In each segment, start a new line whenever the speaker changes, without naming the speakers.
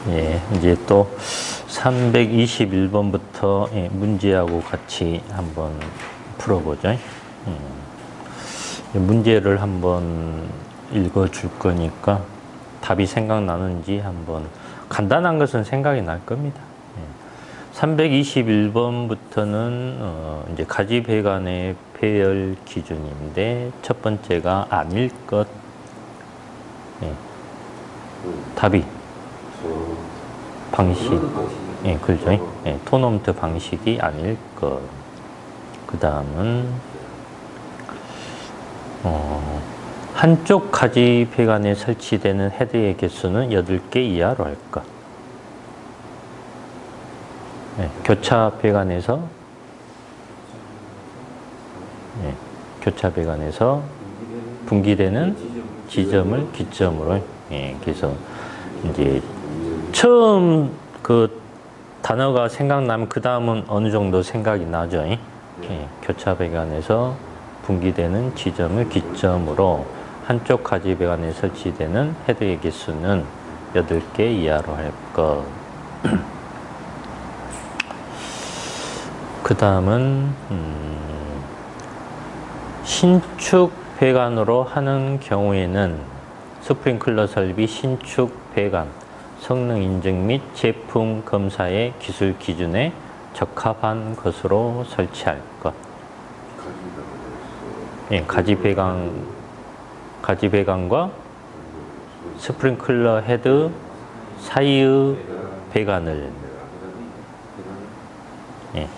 예, 이제 또 321번부터 예, 문제하고 같이 한번 풀어보죠. 문제를 한번 읽어줄 거니까 답이 생각나는지 한번 간단한 것은 생각이 날 겁니다. 321번부터는 이제 가지배관의 배열 기준인데 첫 번째가 아닐 것. 예. 답이 방식. 예, 그렇죠. 예, 토너먼트 방식이 아닐 것. 그 다음은 한쪽 가지배관에 설치되는 헤드의 개수는 8개 이하로 할 것. 네, 교차 배관에서 네, 교차 배관에서 분기되는 지점을 기점으로 그래서 이제 처음 그 단어가 생각나면 그 다음은 어느 정도 생각이 나죠. 교차 배관에서 분기되는 지점을 기점으로 한쪽 가지 배관에 설치되는 헤드의 개수는 8개 이하로 할 것. 그 다음은 신축 배관으로 하는 경우에는 스프링클러 설비 신축 배관 성능 인증 및 제품 검사의 기술 기준에 적합한 것으로 설치할 것. 예, 가지배관과 스프링클러 헤드 사이의 배관을 예.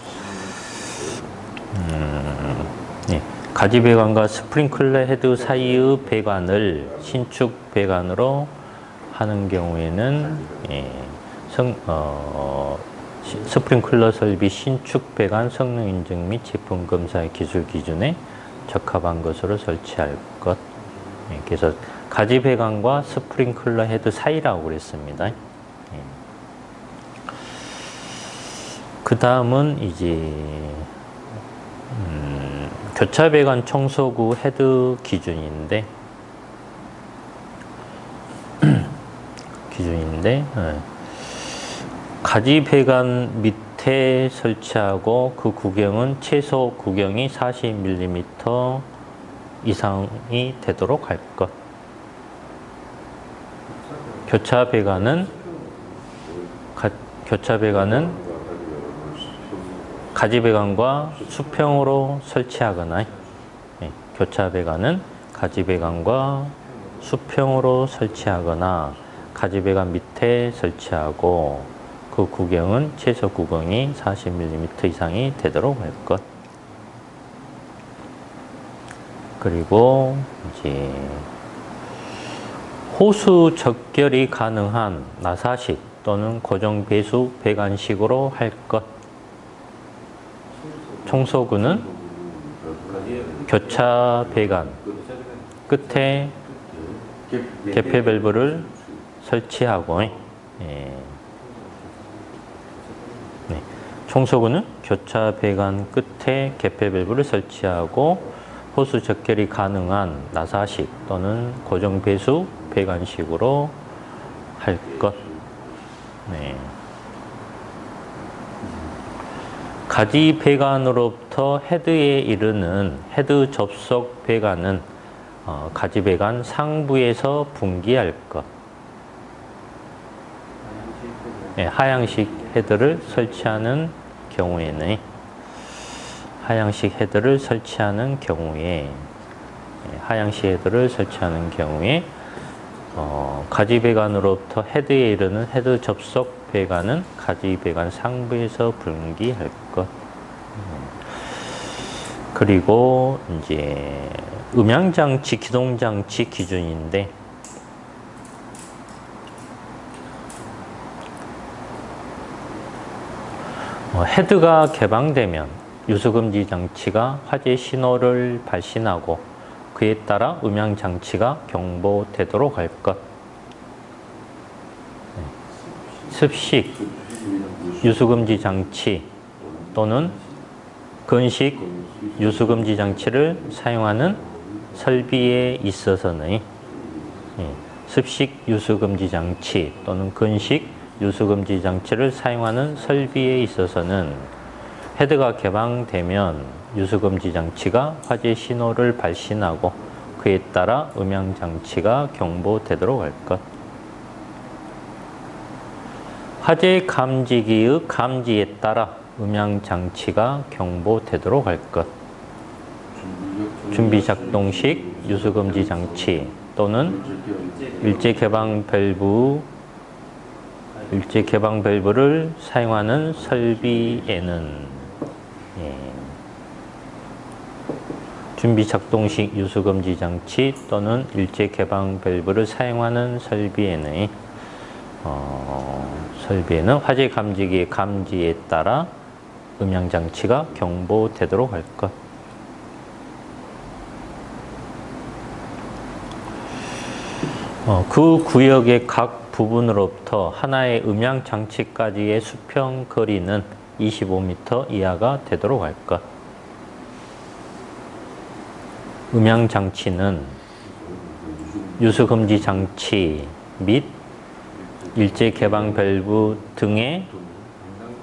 예. 가지배관과 스프링클러 헤드 사이의 배관을 신축 배관으로 하는 경우에는 스프링클러 설비 신축 배관 성능 인증 및 제품 검사의 기술 기준에 적합한 것으로 설치할 것. 예. 그래서 가지배관과 스프링클러 헤드 사이라고 그랬습니다. 그 다음은 이제 교차 배관 청소구 헤드 기준인데 가지 배관 밑에 설치하고 그 구경은 최소 구경이 40mm 이상이 되도록 할 것. 교차 배관은 가지 배관과 수평으로 설치하거나 교차 배관은 가지 배관과 수평으로 설치하거나 가지 배관 밑에 설치하고 그 구경은 최소 구경이 40mm 이상이 되도록 할 것. 그리고 이제 호수 적결이 가능한 나사식 또는 고정 배수 배관식으로 할 것. 청소구는 교차 배관 끝에 개폐 밸브를 설치하고 청소구는 교차 배관 끝에 개폐 밸브를 설치하고 호수 적결이 가능한 나사식 또는 고정 배수 배관식으로 할 것. 가지 배관으로부터 헤드에 이르는 헤드 접속 배관은 가지 배관 상부에서 분기할 것. 하향식 헤드를 설치하는 경우에는 가지 배관으로부터 헤드에 이르는 헤드 접속 배관은 가지 배관 상부에서 분기할 것. 그리고 이제 음향장치, 기동장치 기준인데 헤드가 개방되면 유수금지 장치가 화재 신호를 발신하고 그에 따라 음향장치가 경보되도록 할 것. 습식 유수금지 장치 또는 건식 유수금지 장치를 사용하는 설비에 있어서는 습식 유수금지 장치 또는 근식 유수금지 장치를 사용하는 설비에 있어서는 헤드가 개방되면 유수금지 장치가 화재 신호를 발신하고 그에 따라 음향 장치가 경보되도록 할 것. 화재 감지기의 감지에 따라 음향 장치가 경보되도록 할 것. 준비 작동식 유수금지 장치 또는 일제 개방 밸브를 사용하는 설비에는 준비 작동식 유수금지 장치 또는 일제 개방 밸브를 사용하는 설비에는 화재 감지기의 감지에 따라 음향 장치가 경보되도록 할 것. 그 구역의 각 부분으로부터 하나의 음향 장치까지의 수평 거리는 25m 이하가 되도록 할 것. 음향 장치는 유수금지 장치 및 일제 개방 밸브 등의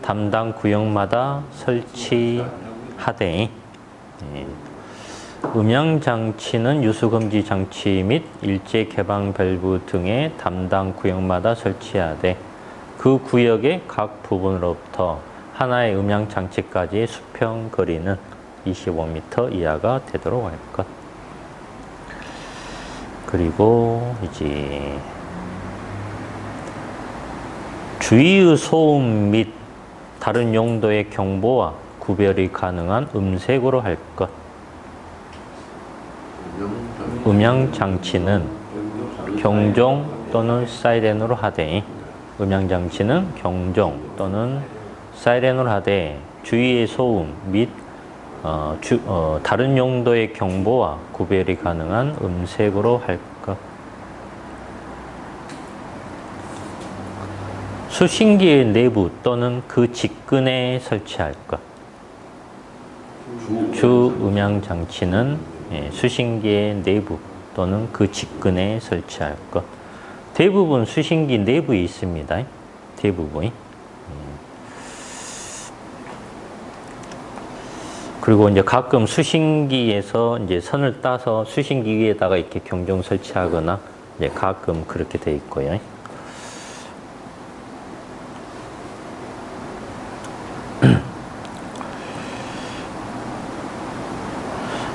담당 구역마다 설치하되 음향 장치는 유수금지 장치 및 일제 개방 밸브 등의 담당 구역마다 설치하되 그 구역의 각 부분으로부터 하나의 음향 장치까지의 수평 거리는 25m 이하가 되도록 할 것. 그리고 이제 주위의 소음 및 다른 용도의 경보와 구별이 가능한 음색으로 할 것. 음향 장치는 경종 또는 사이렌으로 하되 음향장치는 경종 또는 사이렌으로 하되 주위의 소음 및 다른 용도의 경보와 구별이 가능한 음색으로 할 것. 수신기의 내부 또는 그 직근에 설치할 것. 주 음향장치는 수신기의 내부 또는 그 직근에 설치할 것. 대부분 수신기 내부에 있습니다. 대부분이. 그리고 이제 가끔 수신기에서 이제 선을 따서 수신기 위에다가 이렇게 경종 설치하거나 이제 가끔 그렇게 돼 있고요.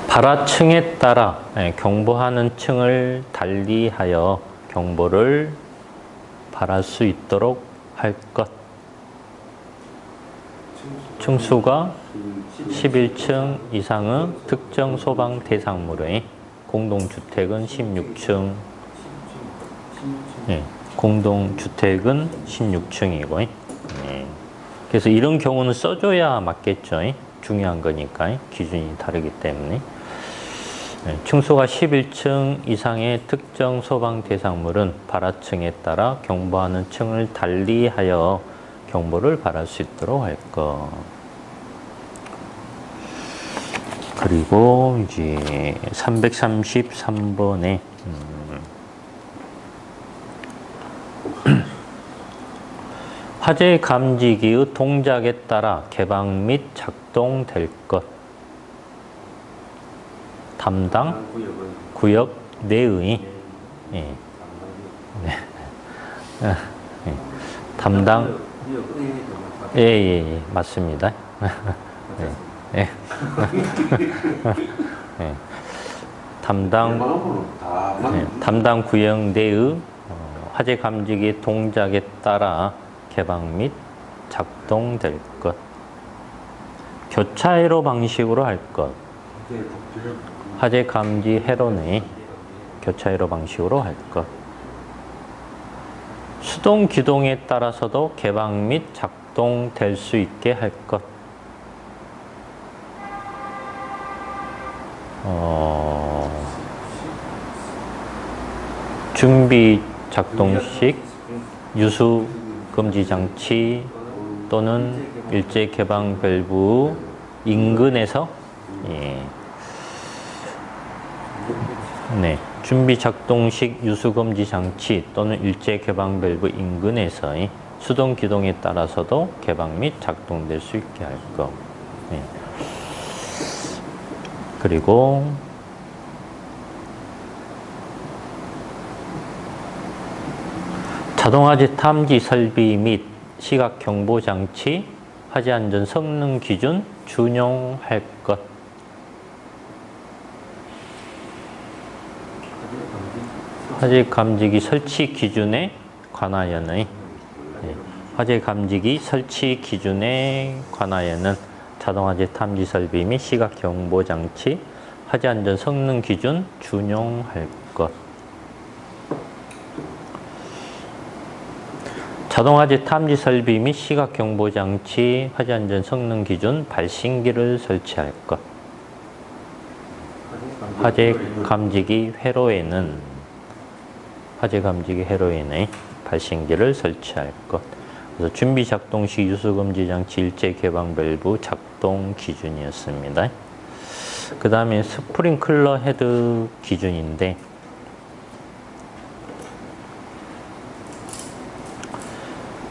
발화층에 따라 경보하는 층을 달리하여 경보를 발할 수 있도록 할 것. 층수가 11층 이상의 특정 소방 대상물의 공동주택은 16층, 공동주택은 16층이고, 그래서 이런 경우는 써줘야 맞겠죠. 중요한 거니까 기준이 다르기 때문에. 층수가 11층 이상의 특정 소방 대상물은 발화층에 따라 경보하는 층을 달리하여 경보를 발할 수 있도록 할 것. 그리고 이제 333번에 화재 감지기의 동작에 따라 개방 및 작동될 것. 담당 구역 내의 담당 맞습니다. 담당 구역 내의 화재 감지기 동작에 따라 개방 및 작동될 것. 교차회로 방식으로 할 것. 화재 감지 회로는 교차회로 방식으로 할 것. 수동 기동에 따라서도 개방 및 작동될 수 있게 할 것. 준비 작동식 유수 금지 장치 또는 일제 개방 밸브 인근에서 준비 작동식 유수금지 장치 또는 일제 개방 밸브 인근에서의 수동 기동에 따라서도 개방 및 작동될 수 있게 할 것. 네. 그리고 자동화재 탐지 설비 및 시각 경보 장치, 화재 안전 성능 기준 준용할 것. 화재 감지기 설치 기준에 관하여는 화재 감지기 설치 기준에 관하여는 자동화재 탐지 설비 및 시각 경보 장치, 화재 안전 성능 기준 준용할 것. 자동화재 탐지 설비 및 시각 경보 장치, 화재 안전 성능 기준 발신기를 설치할 것. 화재 감지기 회로에는 발신기를 설치할 것. 그래서 준비 작동식 유수금지 장치 일제 개방 밸브 작동 기준이었습니다. 그 다음에 스프링클러 헤드 기준인데,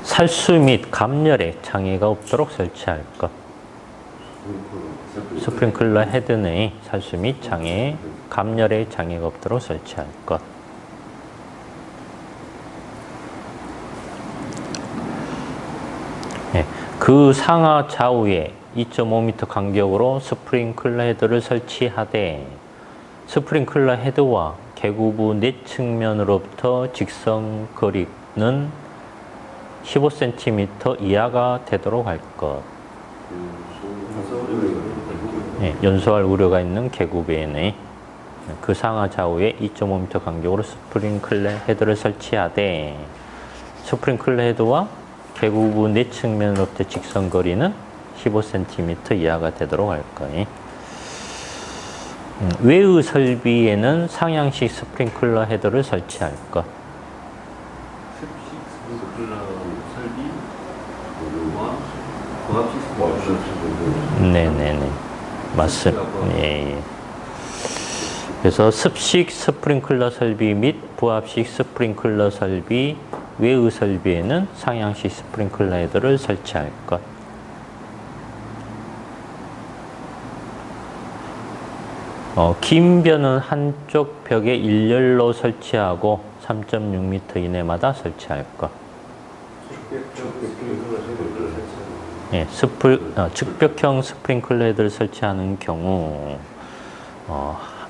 살수 및 감열에 장애가 없도록 설치할 것. 스프링클러 헤드 내에 살수 및 감열에 장애가 없도록 설치할 것. 네, 그 상하 좌우에 2.5m 간격으로 스프링클러 헤드를 설치하되 스프링클러 헤드와 개구부 넷 측면으로부터 직선 거리는 15cm 이하가 되도록 할 것. 네, 연소할 우려가 있는 개구부에는 그 상하 좌우에 2.5m 간격으로 스프링클러 헤드를 설치하되 스프링클러 헤드와 개구부 넷 측면으로부터 직선 거리는 15cm 이하가 되도록 할 것. 외의 설비에는 상향식 스프링클러 헤드를 설치할 것. 네네네, 맞습니다. 예, 예. 그래서 습식 스프링클러 설비 및 부합식 스프링클러 설비, 외의 설비에는 상향식 스프링클러 헤드를 설치할 것. 긴 벼는 한쪽 벽에 일렬로 설치하고 3.6m 이내마다 설치할 것. 예, 측벽형 스프링클러 헤드를 설치하는 경우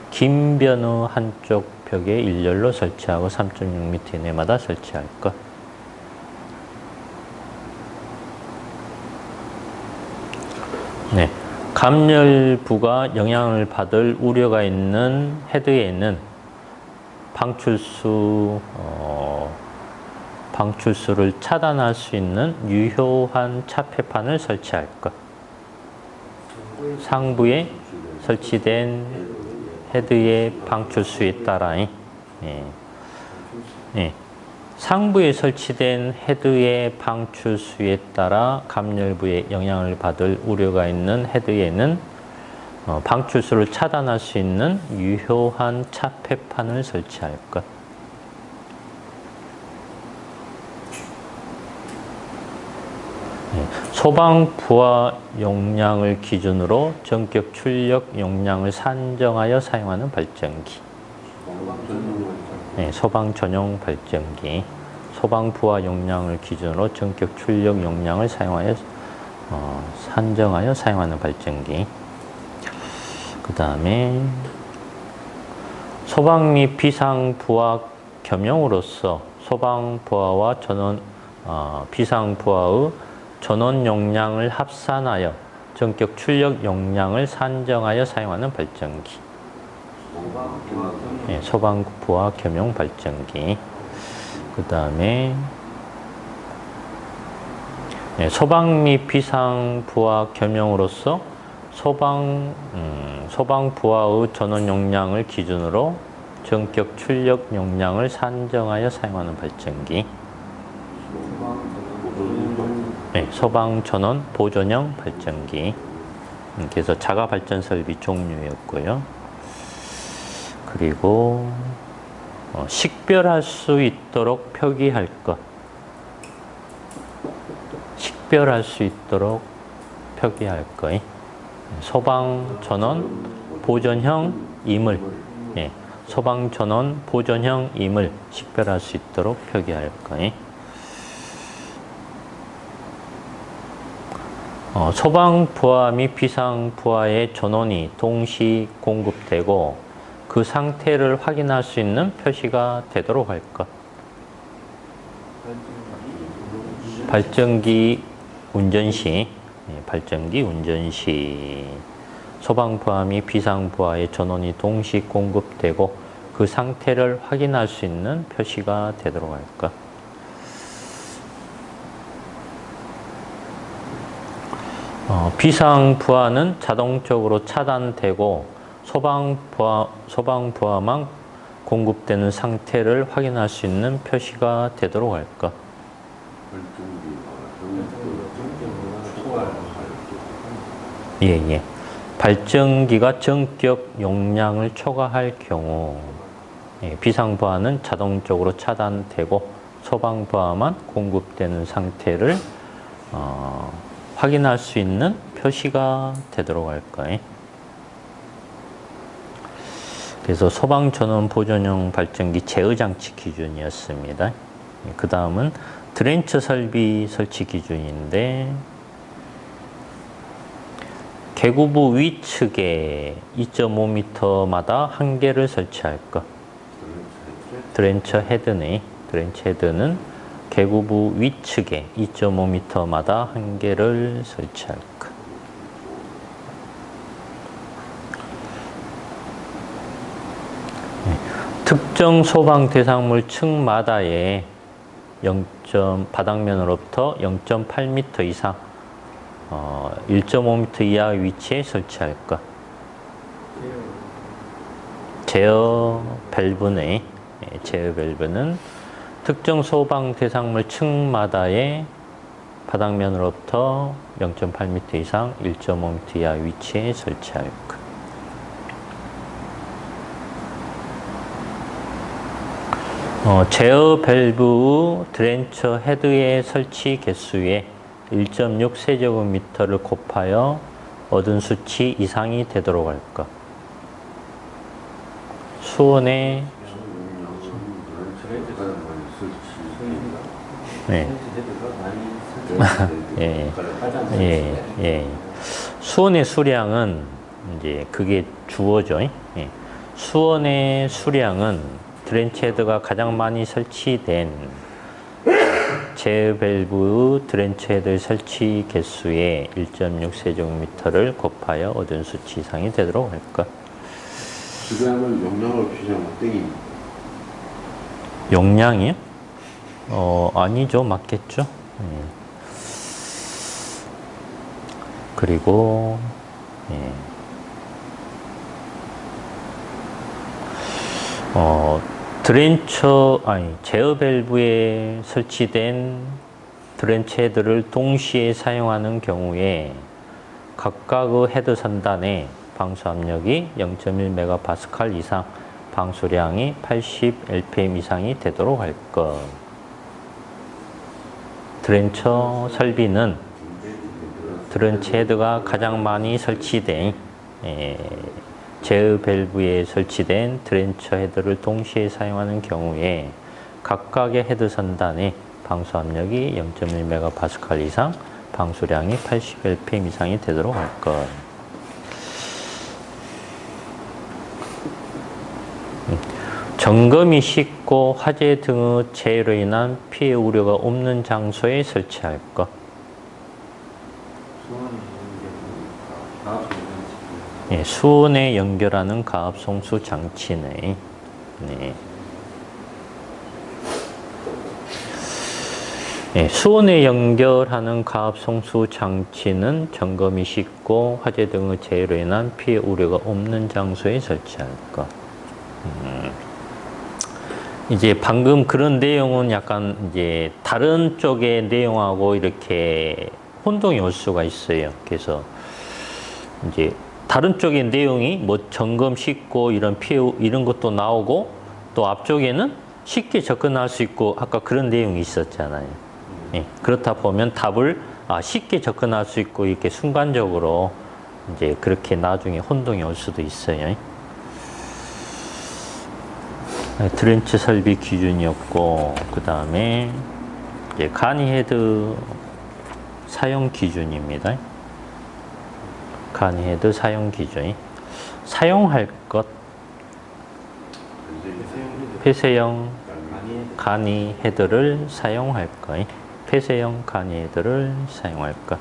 긴 벼는 한쪽 벽에 일렬로 설치하고 3.6m 이내마다 설치할 것. 네, 감열부가 영향을 받을 우려가 있는 헤드에는 방출수를 차단할 수 있는 유효한 차폐판을 설치할 것. 상부에 설치된 헤드의 방출수에 따라 상부에 설치된 헤드의 방출수에 따라 감열부에 영향을 받을 우려가 있는 헤드에는 방출수를 차단할 수 있는 유효한 차폐판을 설치할 것. 소방 부하 용량을 기준으로 전격 출력 용량을 산정하여 사용하는 발전기. 네, 소방 전용 발전기. 소방 부하 용량을 기준으로 전격 출력 용량을 사용하여 산정하여 사용하는 발전기. 그 다음에 소방 및 비상 부하 겸용으로서 소방 부하와 비상 부하의 전원 용량을 합산하여 전격 출력 용량을 산정하여 사용하는 발전기. 네, 소방 부하 겸용 발전기. 그 다음에 소방 및 비상 부하 겸용으로서 소방 부하의 전원 용량을 기준으로 전격 출력 용량을 산정하여 사용하는 발전기. 네, 소방 전원 보존형 발전기. 그래서 자가 발전 설비 종류였고요. 그리고 식별할 수 있도록 표기할 것. 식별할 수 있도록 표기할 것. 소방 전원 보존형 이물. 예, 소방 전원 보존형 이물 식별할 수 있도록 표기할 것. 소방부하 및 비상부하의 전원이 동시 공급되고 그 상태를 확인할 수 있는 표시가 되도록 할 것. 발전기 운전 시, 발전기 운전 시 소방부하 및 비상부하의 전원이 동시 공급되고 그 상태를 확인할 수 있는 표시가 되도록 할 것. 비상부하는 자동적으로 차단되고 소방부하만 공급되는 상태를 확인할 수 있는 표시가 되도록 할 것. 예. 발전기가 전격 용량을 초과할 경우 비상부하는 자동적으로 차단되고 소방부하만 공급되는 상태를 확인할 수 있는 표시가 되도록 할 거예요. 그래서 소방전원 보존형 발전기 제어 장치 기준이었습니다. 그 다음은 드렌처 설비 설치 기준인데 개구부 위측에 2.5m마다 한 개를 설치할 것. 드렌처 헤드는 개구부 위측에 2.5m마다 한 개를 설치할 것. 특정 소방 대상물 층마다의 바닥면으로부터 0.8m 이상 1.5m 이하의 위치에 설치할 것. 제어 밸브는 특정 소방 대상물 층마다의 바닥면으로부터 0.8m 이상 1.5m 이하 위치에 설치할 것. 제어 밸브 드렌처 헤드의 설치 개수에 1.6 세제곱미터를 곱하여 얻은 수치 이상이 되도록 할 것. 수온의 수온의 수량은 이제 그게 주어죠. 수온의 수량은 드렌처 헤드가 가장 많이 설치된 제어 밸브 드렌처 헤드 설치 개수에 1.6 세제곱미터를 곱하여 얻은 수치 이상이 되도록 할 것.
수량을 용량을 표시하면 땡입니다.
용량이요? 아니죠. 맞겠죠. 그리고 제어 밸브에 설치된 드렌처 헤드를 동시에 사용하는 경우에 각각의 헤드 선단에 방수 압력이 0.1MPa 이상, 방수량이 80 LPM 이상이 되도록 할 것. 드렌처 설비는 드렌처 헤드가 가장 많이 설치된 제어 밸브에 설치된 드렌처 헤드를 동시에 사용하는 경우에 각각의 헤드 선단에 방수 압력이 0.1MPa 이상, 방수량이 80 LPM 이상이 되도록 할 것. 점검이 쉽고 화재 등의 재해로 인한 피해 우려가 없는 장소에 설치할 것. 수온에 연결하는 가압 송수 장치네. 수온에 연결하는 가압 송수 장치는 점검이 쉽고 화재 등의 재해로 인한 피해 우려가 없는 장소에 설치할 것. 이제 방금 그런 내용은 약간 이제 다른 쪽의 내용하고 이렇게 혼동이 올 수가 있어요. 그래서 이제 다른 쪽의 내용이 뭐 점검 쉽고 이런 피해 이런 것도 나오고 또 앞쪽에는 쉽게 접근할 수 있고 아까 그런 내용이 있었잖아요. 예, 그렇다 보면 답을 쉽게 접근할 수 있고 이렇게 순간적으로 이제 그렇게 나중에 혼동이 올 수도 있어요. 드렌치 설비 기준이었고 그 다음에 이제 가니헤드 사용 기준입니다. 가니헤드 사용 기준. 사용할 것 폐쇄형 가니헤드를 사용할 것. 폐쇄형 가니헤드를 사용할 것.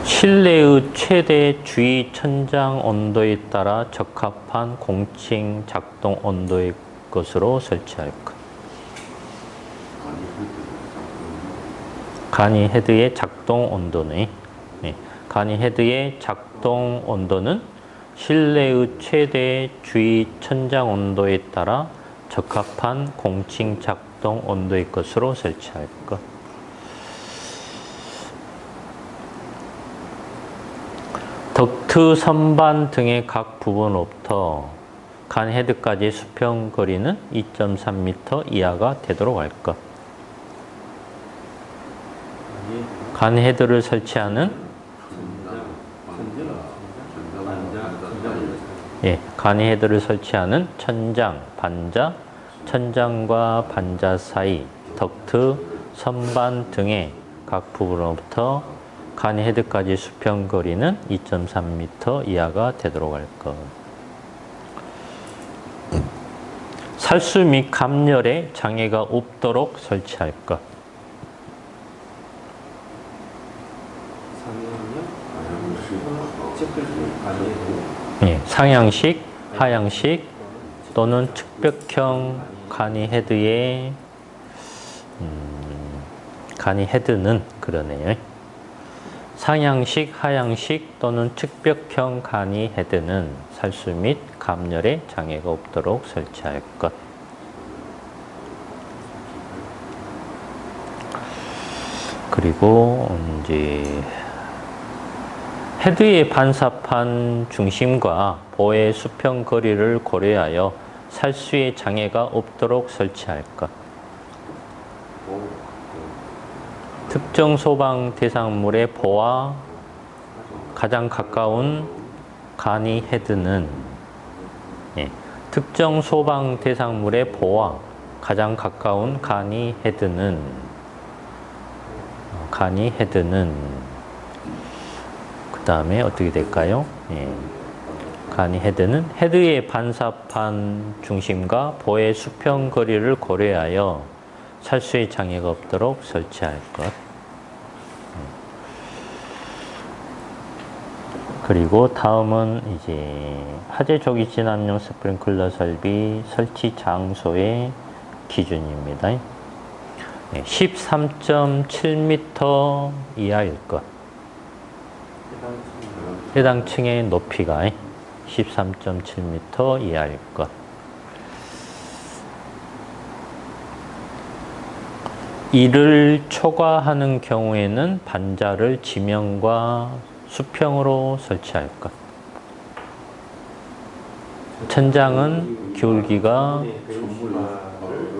실내의 최대 주위 천장 온도에 따라 적합한 공칭 작동 온도의 것으로 설치할 것. 가니 헤드의 작동 온도는 가니 헤드의 작동 온도는 실내의 최대 주위 천장 온도에 따라 적합한 공칭 작동 온도의 것으로 설치할 것. 덕트 선반 등의 각 부분으로부터 간 헤드까지 수평 거리는 2.3m 이하가 되도록 할 것. 간 헤드를 설치하는 간 헤드를 설치하는 천장, 반자, 천장과 반자 사이 덕트 선반 등의 각 부분으로부터 간 헤드까지 수평 거리는 2.3m 이하가 되도록 할 것. 살수 및 감열에 장애가 없도록 설치할 것. 상향식, 하향식 또는 측벽형 가니 헤드의 가니 헤드는 그러네요. 상향식, 하향식 또는 측벽형 가니 헤드는 살수 및 감열에 장애가 없도록 설치할 것. 그리고 이제 헤드의 반사판 중심과 보의 수평 거리를 고려하여 살수의 장애가 없도록 설치할 것. 특정 소방 대상물의 보와 가장 가까운 가니 헤드는 특정 소방 대상물의 보와 가장 가까운 가니 헤드는 그 다음에 어떻게 될까요? 가니 헤드는 헤드의 반사판 중심과 보의 수평 거리를 고려하여 살수의 장애가 없도록 설치할 것. 그리고 다음은 이제 화재 조기 진압용 스프링클러 설비 설치 장소의 기준입니다. 13.7m 이하일 것. 해당 층의 높이가 13.7m 이하일 것. 이를 초과하는 경우에는 반자를 지면과 수평으로 설치할 것. 천장은 기울기가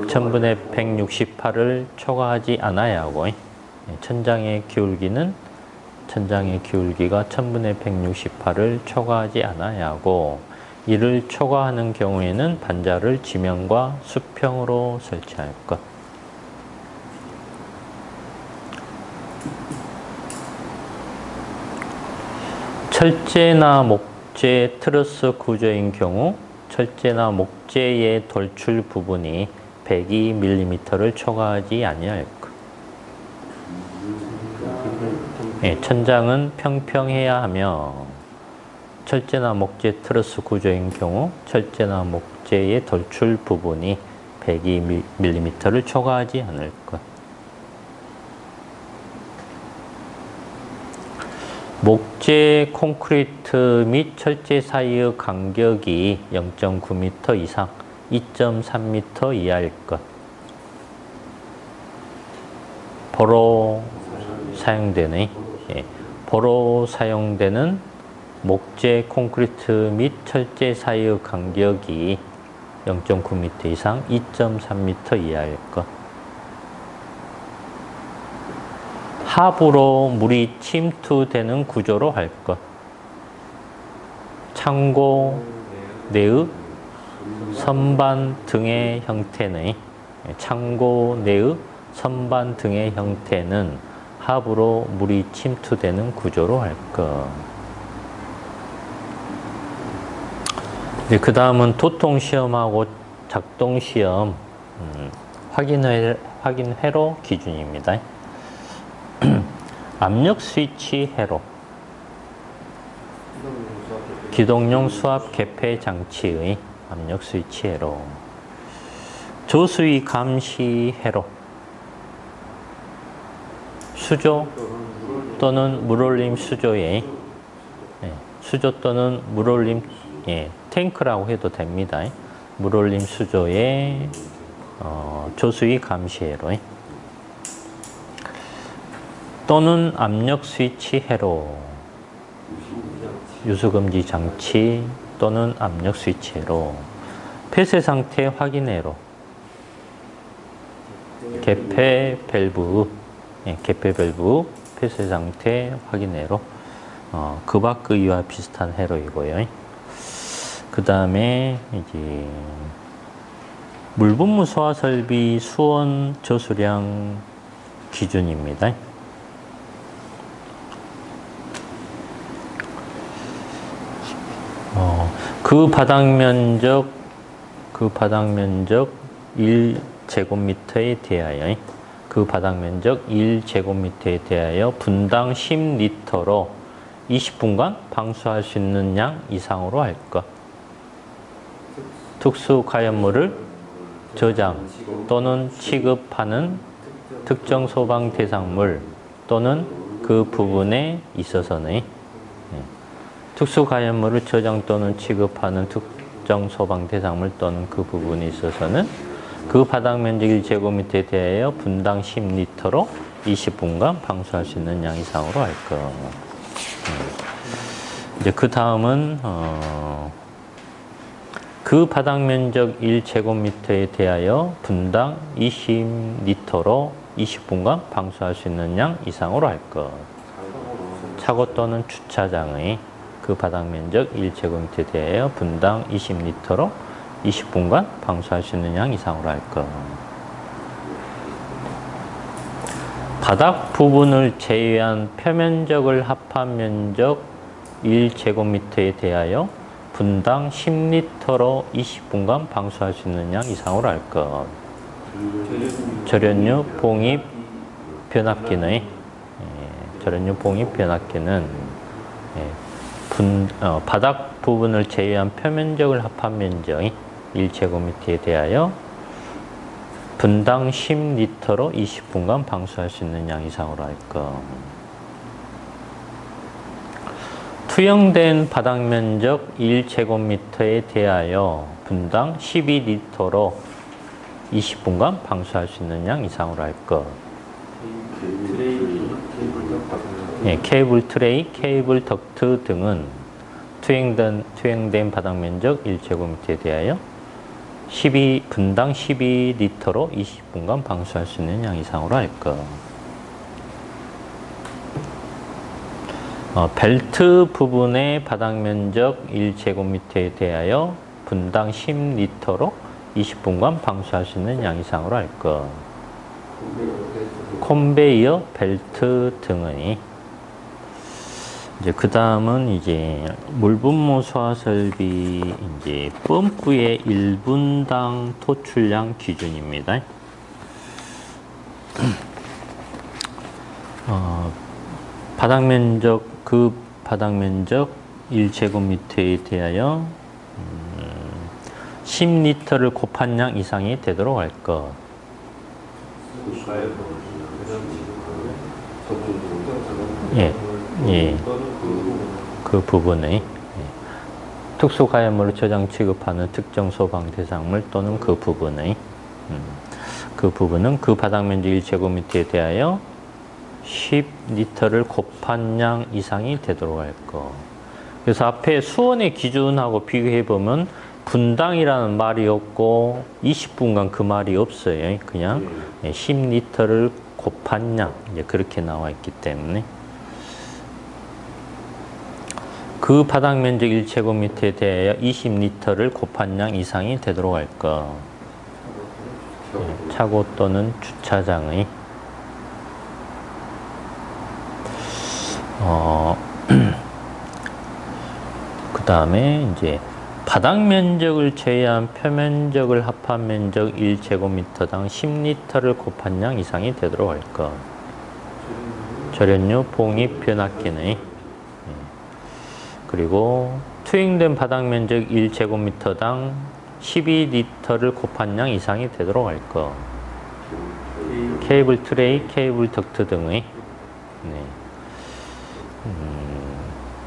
1000분의 168을 초과하지 않아야 하고 천장의 기울기가 1000분의 168을 초과하지 않아야 하고 이를 초과하는 경우에는 반자를 지면과 수평으로 설치할 것. 철제나 목재 트러스 구조인 경우 철제나 목재의 돌출 부분이 102mm를 초과하지 아니할 것. 천장은 평평해야 하며 철제나 목재 트러스 구조인 경우 철제나 목재의 돌출 부분이 102mm를 초과하지 않을 것. 목재, 콘크리트 및 철제 사이의 간격이 0.9m 이상 2.3m 이하일 것. 보로 사용되는 보로 사용되는 목재, 콘크리트 및 철제 사이의 간격이 0.9m 이상 2.3m 이하일 것. 하부로 물이 침투되는 구조로 할 것. 창고 내의 선반 등의 형태는 창고 내의 선반 등의 형태는 하부로 물이 침투되는 구조로 할 것. 그 다음은 도통 시험하고 작동 시험 확인회로 기준입니다. 압력 스위치 회로, 기동용 수압 개폐 장치의 압력 스위치 회로, 저수위 감시 회로, 수조 또는 물올림 수조의 수조 또는 물올림 탱크라고 해도 됩니다. 물올림 수조의 저수위 감시 회로 또는 압력 스위치 회로, 유수금지 장치 또는 압력 스위치 회로, 폐쇄 상태 확인 회로, 개폐 밸브, 개폐 밸브 폐쇄 상태 확인 회로, 그 밖의 이와 비슷한 회로이고요. 그 다음에 이제 물분무 소화 설비 수온 저수량 기준입니다. 그 바닥 면적 1제곱미터에 대하여 그 바닥 면적 1제곱미터에 대하여 분당 10리터로 20분간 방수할 수 있는 양 이상으로 할 것. 특수 가연물을 저장 또는 취급하는 특정 소방 대상물 또는 그 부분에 있어서는 특수 가연물을 저장 또는 취급하는 특정 소방 대상물 또는 그 부분에 있어서는 그 바닥 면적 1제곱미터에 대하여 분당 10리터로 20분간 방수할 수 있는 양 이상으로 할 것. 이제 그 다음은 그 바닥 면적 1제곱미터에 대하여 분당 20리터로 20분간 방수할 수 있는 양 이상으로 할 것. 차고 또는 주차장의 그 바닥 면적 1제곱미터에 대하여 분당 20리터로 20분간 방수할 수 있는 양 이상으로 할 것. 바닥 부분을 제외한 표면적을 합한 면적 1제곱미터에 대하여 분당 10리터로 20분간 방수할 수 있는 양 이상으로 할 것. 절연유 봉입 변압기는 바닥 부분을 제외한 표면적을 합한 면적 1제곱미터에 대하여 분당 10리터로 20분간 방수할 수 있는 양 이상으로 할 것. 투영된 바닥 면적 1제곱미터에 대하여 분당 12리터로 20분간 방수할 수 있는 양 이상으로 할 것. 케이블 트레이, 케이블 덕트 등은 투영된 바닥 면적 1제곱미터에 대하여 분당 12리터로 20분간 방수할 수 있는 양 이상으로 할 것. 벨트 부분의 바닥 면적 1제곱미터에 대하여 분당 10리터로 20분간 방수할 수 있는 양 이상으로 할 것. 컨베이어 벨트 등의 이제 그 다음은 이제 물분무 소화 설비 이제 펌프의 1분당 토출량 기준입니다. 바닥 면적 그 바닥 면적 1제곱미터에 대하여 10리터를 곱한 양 이상이 되도록 할 것. 그 부분의 특수 가연물을 저장 취급하는 특정 소방 대상물 또는 그 부분의 그 부분은 그 바닥 면적 1제곱미터에 대하여 10리터를 곱한 양 이상이 되도록 할 거. 그래서 앞에 수원의 기준하고 비교해 보면 분당이라는 말이 없고 20분간 그 말이 없어요. 그냥 10리터를 곱한 양 이제 그렇게 나와 있기 때문에 그 바닥 면적 1제곱미터에 대하여 20리터를 곱한 양 이상이 되도록 할 거. 차고 또는 주차장의 그 다음에 이제 바닥 면적을 제외한 표면적을 합한 면적 1제곱미터당 10리터를 곱한 양 이상이 되도록 할 것. 절연료, 봉입, 변압기는 그리고 투영된 바닥 면적 1제곱미터당 12리터를 곱한 양 이상이 되도록 할 것. 케이블 트레이, 케이블 덕트 등의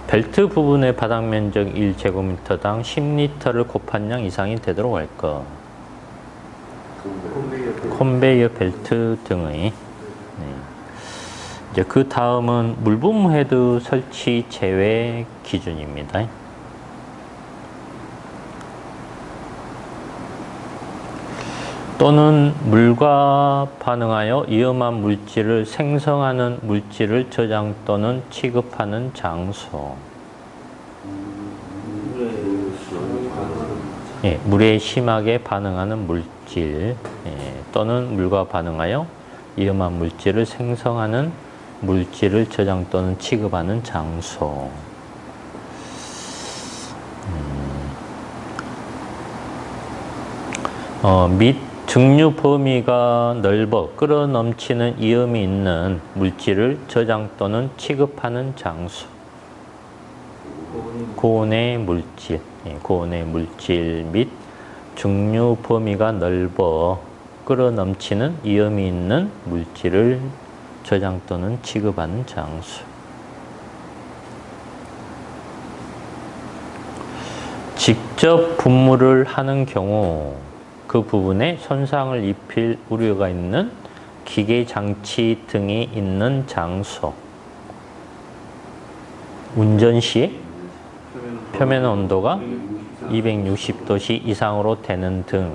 벨트 부분의 바닥 면적 1제곱미터당 10리터를 곱한 양 이상이 되도록 할 것. 컨베이어 벨트 등의 이제 그 다음은 물분무 헤드 설치 제외 기준입니다. 또는 물과 반응하여 위험한 물질을 생성하는 물질을 저장 또는 취급하는 장소. 물에 심하게 반응하는 물질 또는 물과 반응하여 위험한 물질을 생성하는 물질을 저장 또는 취급하는 장소. 및 증류 범위가 넓어 끌어넘치는 위험이 있는 물질을 저장 또는 취급하는 장소. 고온의 물질, 고온의 물질 및 증류 범위가 넓어 끌어넘치는 위험이 있는 물질을 저장 또는 취급하는 장소. 직접 분무를 하는 경우 그 부분에 손상을 입힐 우려가 있는 기계 장치 등이 있는 장소. 운전 시 표면 온도가 260도씨 이상으로 되는 등.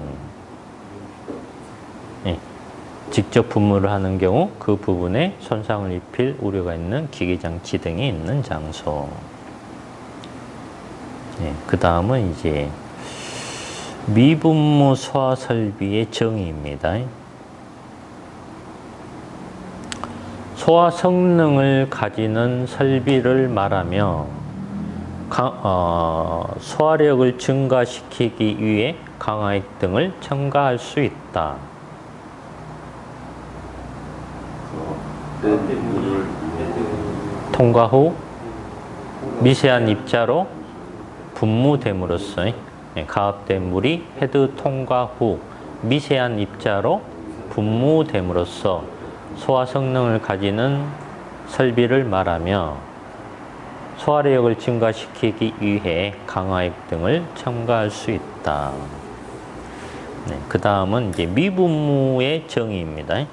직접 분무를 하는 경우 그 부분에 손상을 입힐 우려가 있는 기계 장치 등이 있는 장소. 그 다음은 이제 미분무 소화 설비의 정의입니다. 소화 성능을 가지는 설비를 말하며 소화력을 증가시키기 위해 강화액 등을 첨가할 수 있다. 통과 후 미세한 입자로 분무됨으로써 가압된 물이 헤드 통과 후 미세한 입자로 분무됨으로써 소화 성능을 가지는 설비를 말하며 소화력을 증가시키기 위해 강화액 등을 첨가할 수 있다. 그 다음은 이제 미분무의 정의입니다.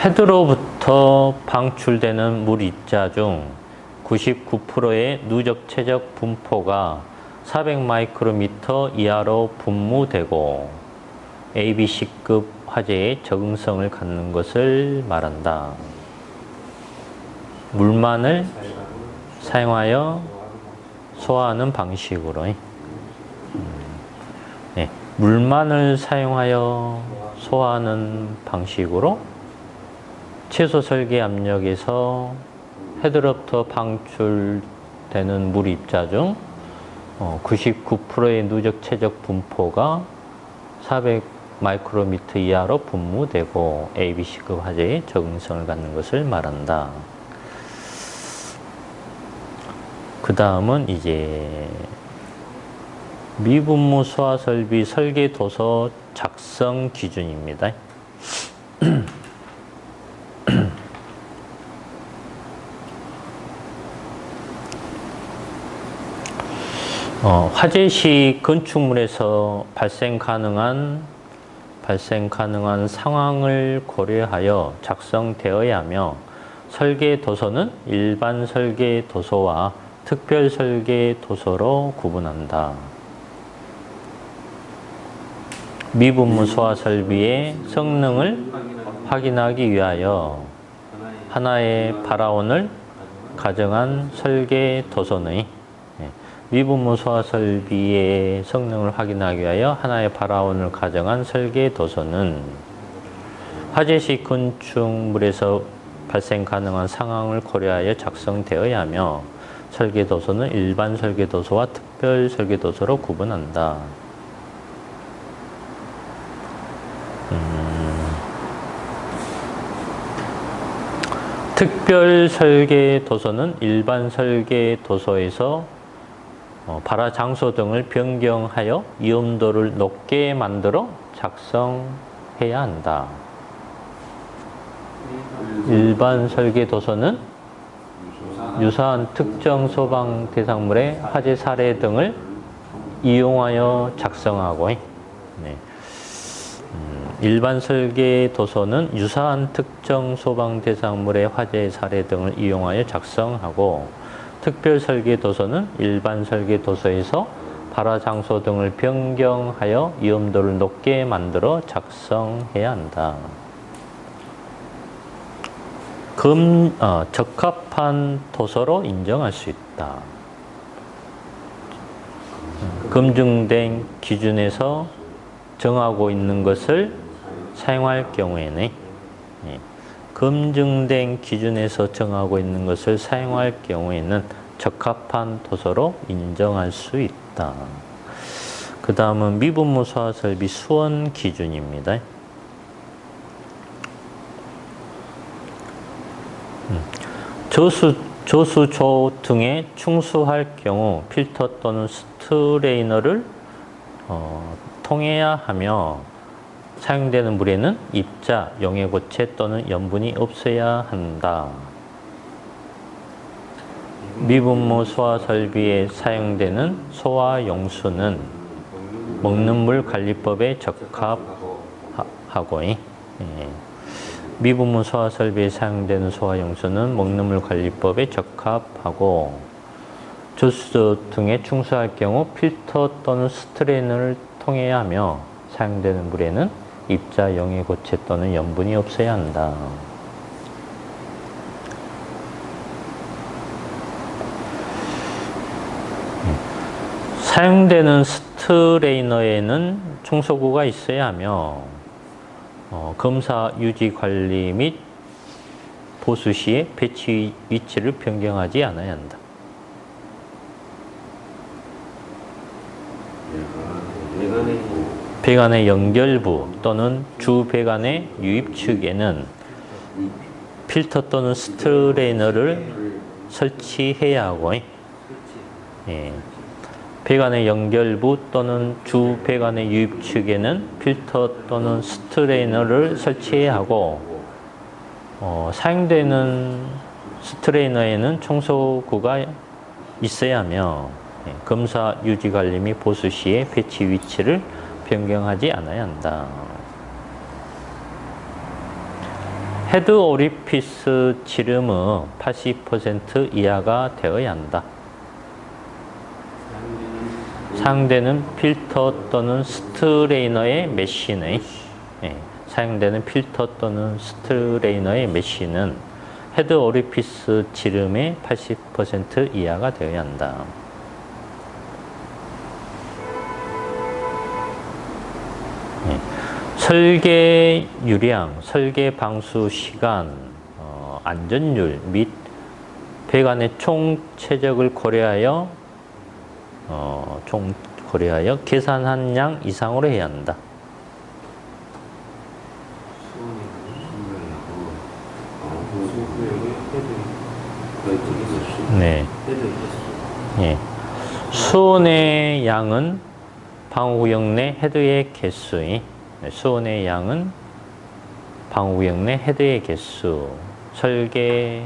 헤드로부터 방출되는 물 입자 중 99%의 누적 최적 분포가 400마이크로미터 이하로 분무되고 ABC급 화재의 적응성을 갖는 것을 말한다. 물만을 사용하여 소화하는 방식으로 물만을 사용하여 소화하는 방식으로 최소 설계 압력에서 헤드로부터 방출되는 물 입자 중 99%의 누적 최적 분포가 400 마이크로미터 이하로 분무되고 ABC급 화재의 적응성을 갖는 것을 말한다. 그 다음은 이제 미분무 소화 설비 설계 도서 작성 기준입니다. 화재 시 건축물에서 발생 가능한 상황을 고려하여 작성되어야 하며 설계 도서는 일반 설계 도서와 특별 설계 도서로 구분한다. 미분무 소화 설비의 성능을 확인하기 위하여 하나의 파라온을 가정한 설계 도서는 미분무 소화 설비의 성능을 확인하기 위하여 하나의 파라온을 가정한 설계 도서는 화재 시 건축물에서 발생 가능한 상황을 고려하여 작성되어야 하며 설계 도서는 일반 설계 도서와 특별 설계 도서로 구분한다. 특별 설계 도서는 일반 설계 도서에서 발화 장소 등을 변경하여 위험도를 높게 만들어 작성해야 한다. 일반 설계 도서는 유사한 특정 소방 대상물의 화재 사례 등을 이용하여 작성하고, 일반 설계 도서는 유사한 특정 소방 대상물의 화재 사례 등을 이용하여 작성하고, 특별 설계 도서는 일반 설계 도서에서 발화 장소 등을 변경하여 위험도를 높게 만들어 작성해야 한다. 적합한 도서로 인정할 수 있다. 검증된 기준에서 정하고 있는 것을 사용할 경우에는, 검증된 기준에서 정하고 있는 것을 사용할 경우에는 적합한 도서로 인정할 수 있다. 그 다음은 미분무 소화 설비 수원 기준입니다. 저수조 등에 충수할 경우 필터 또는 스트레이너를 통해야 하며 사용되는 물에는 입자, 용해고체 또는 염분이 없어야 한다. 미분무 소화 설비에 사용되는 소화 용수는 먹는 물 관리법에 적합하고, 미분무 소화 설비에 사용되는 소화 용수는 먹는 물 관리법에 적합하고, 저수조 등에 충수할 경우 필터 또는 스트레이너를 통해야 하며 사용되는 물에는 입자, 용해고체 또는 염분이 없어야 한다. 사용되는 스트레이너에는 청소구가 있어야 하며 검사 유지 관리 및 보수 시에 배치 위치를 변경하지 않아야 한다. 배관의 연결부 또는 주 배관의 유입축에는 필터 또는 스트레이너를 설치해야 하고, 배관의 연결부 또는 주 배관의 유입축에는 필터 또는 스트레이너를 설치해야 하고, 사용되는 스트레이너에는 청소구가 있어야 하며 검사 유지 관리 및 보수 시에 배치 위치를 변경하지 않아야 한다. 헤드 오리피스 지름의 80% 이하가 되어야 한다. 사용되는 필터 또는 스트레이너의 메쉬는 헤드 오리피스 지름의 80% 이하가 되어야 한다. 설계 유량, 설계 방수 시간, 안전율 및 배관의 총 최적을 고려하여 계산한 양 이상으로 해야 한다. 네. 예. 수온의 양은 방호구역 내 헤드의 개수, 수온의 양은 방호구역 내 헤드의 개수, 설계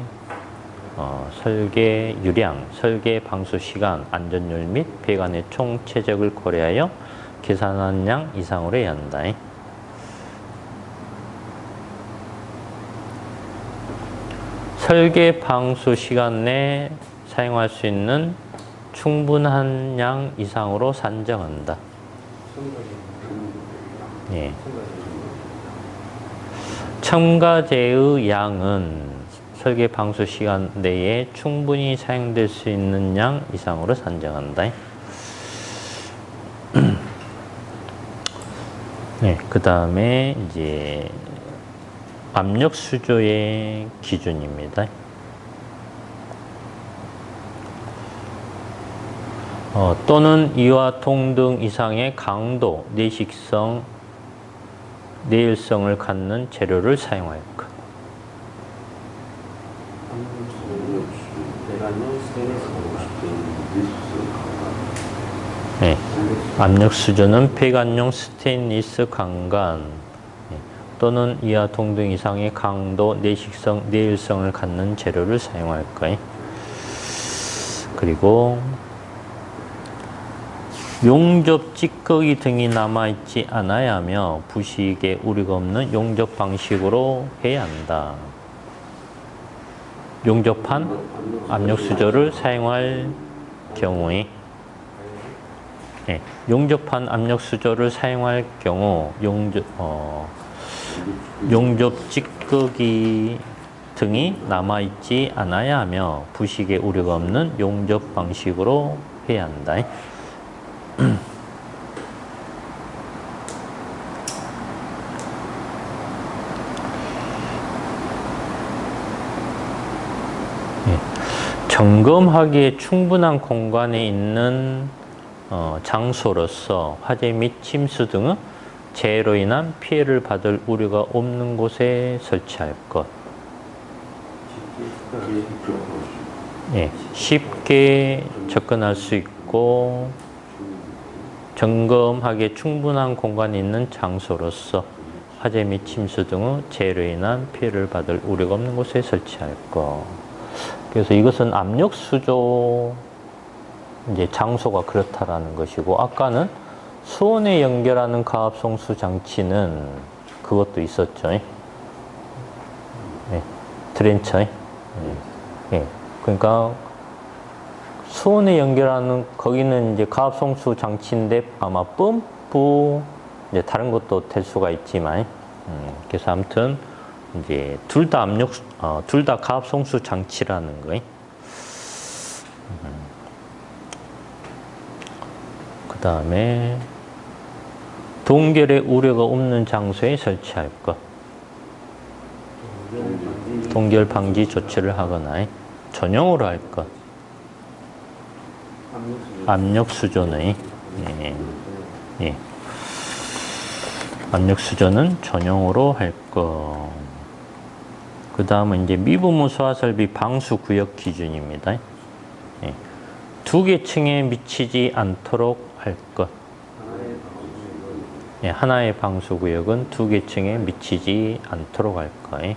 설계 유량, 설계 방수 시간, 안전율 및 배관의 총 최적을 고려하여 계산한 양 이상으로 해야 한다. 설계 방수 시간 내에 사용할 수 있는 충분한 양 이상으로 산정한다. 예. 첨가제의 양은 설계 방수 시간 내에 충분히 사용될 수 있는 양 이상으로 산정한다. 네, 그 다음에 이제 압력 수조의 기준입니다. 또는 이와 동등 이상의 강도, 내식성, 내열성을 갖는 재료를 사용할 것. 네, 압력 수조는 폐관용 스테인리스 강간 또는 이와 동등 이상의 강도, 내식성, 내열성을 갖는 재료를 사용할 거예요. 그리고 용접 찌꺼기 등이 남아있지 않아야 하며 부식에 우려가 없는 용접 방식으로 해야 한다. 용접한 압력수조를 사용할 경우에 용접한 압력수조를 사용할 경우 용접 찌꺼기 등이 남아있지 않아야 하며 부식에 우려가 없는 용접 방식으로 해야 한다. 점검하기에 충분한 공간에 있는 장소로서 화재 및 침수 등의 재해로 인한 피해를 받을 우려가 없는 곳에 설치할 것. 쉽게 접근할 수 있고 점검하기에 충분한 공간이 있는 장소로서 화재 및 침수 등의 재해로 인한 피해를 받을 우려가 없는 곳에 설치할 것. 그래서 이것은 압력 수조 이제 장소가 그렇다라는 것이고, 아까는 수온에 연결하는 가압 송수 장치는 그것도 있었죠. 트렌처. 그러니까 수온에 연결하는 거기는 이제 가압 송수 장치인데 아마 펌프 이제 다른 것도 될 수가 있지만, 그래서 아무튼 이제 둘 다 둘 다 가압 송수 장치라는 거예요. 그 다음에 동결의 우려가 없는 장소에 설치할 것. 동결 방지 조치를 하거나 전용으로 할 것. 압력 수조는 압력 수조는 전용으로 할 것. 그 다음은 이제 미부무 소화설비 방수 구역 기준입니다. 두 개 층에 미치지 않도록 할 것. 하나의 방수 구역은 두 개 층에 미치지 않도록 할 것.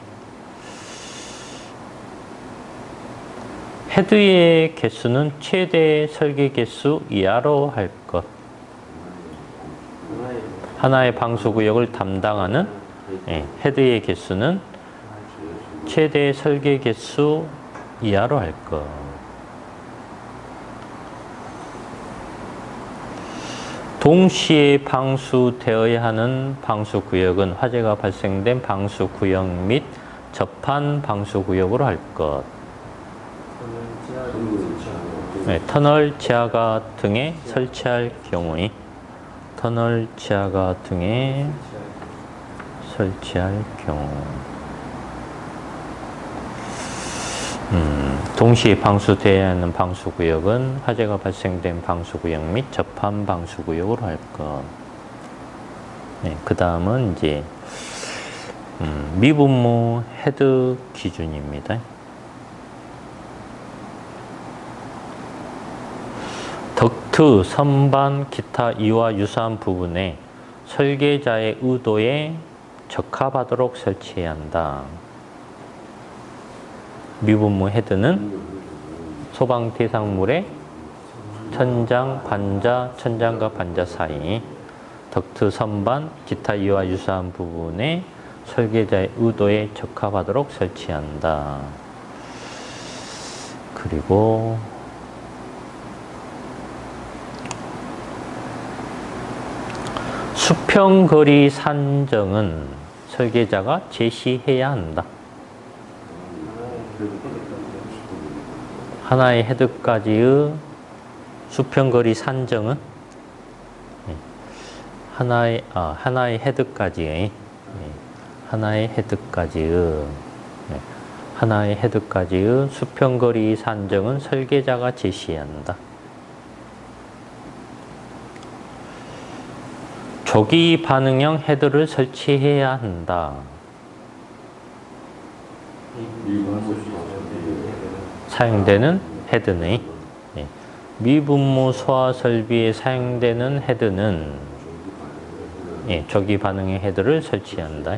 헤드의 개수는 최대 설계 개수 이하로 할 것. 하나의 방수 구역을 담당하는 헤드의 개수는 최대 설계 개수 이하로 할 것. 동시에 방수되어야 하는 방수구역은 화재가 발생된 방수구역 및 접한 방수구역으로 할 것. 터널 지하가 등에 설치할 경우에 터널 지하가 등에 설치할 경우 동시에 방수되어야 하는 방수구역은 화재가 발생된 방수구역 및 접한 방수구역으로 할 것. 그 다음은 이제 미분무 헤드 기준입니다. 덕트, 선반, 기타 이와 유사한 부분에 설계자의 의도에 적합하도록 설치해야 한다. 미분모 헤드는 소방 대상물의 천장, 반자, 천장과 반자 사이, 덕트 선반, 기타 이와 유사한 부분에 설계자의 의도에 적합하도록 설치한다. 그리고 수평거리 산정은 설계자가 제시해야 한다. 하나의 헤드까지의 수평거리 산정은 하나의 헤드까지의 하나의 헤드까지의 수평거리 산정은 설계자가 제시해야 한다. 조기 반응형 헤드를 설치해야 한다. 사용되는 헤드네. 미분모 소화 설비에 사용되는 헤드는 조기 반응형 헤드를 설치한다.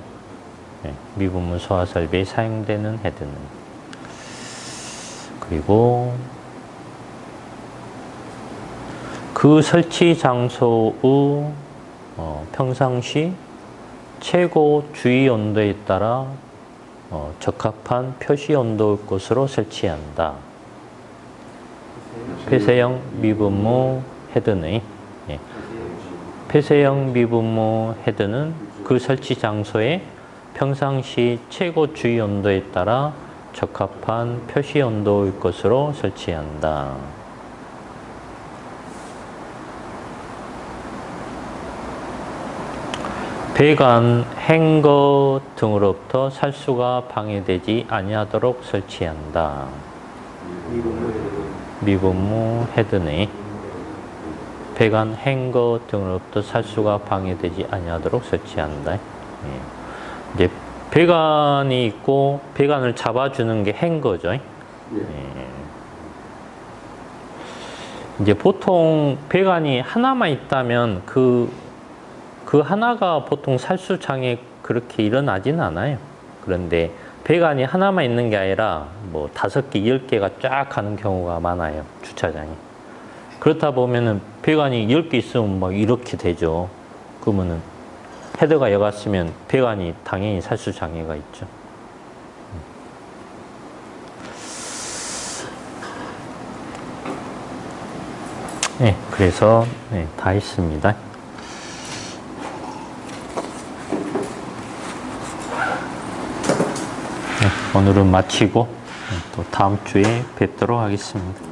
미분모 소화 설비에 사용되는 헤드는. 그리고 그 설치 장소의 평상시 최고 주의 온도에 따라 적합한 표시 온도의 곳으로 설치한다. 폐쇄형 미분모 헤드는 폐쇄형 미분모 헤드는 그 설치 장소에 평상시 최고 주의 온도에 따라 적합한 표시 온도의 곳으로 설치한다. 배관, 행거 등으로부터 살수가 방해되지 아니하도록 설치한다. 미분모 헤드네. 배관, 행거 등으로부터 살수가 방해되지 아니하도록 설치한다. 이제 배관이 있고 배관을 잡아주는 게 행거죠. 이제 보통 배관이 하나만 있다면 그 하나가 보통 살수 장애 그렇게 일어나진 않아요. 그런데 배관이 하나만 있는 게 아니라 뭐 5개, 10개가 쫙 가는 경우가 많아요. 주차장에. 그렇다 보면은 배관이 10개 있으면 막 이렇게 되죠. 그러면은 헤드가 여갔으면 배관이 당연히 살수 장애가 있죠. 네, 그래서 다 했습니다. 오늘은 마치고 또 다음 주에 뵙도록 하겠습니다.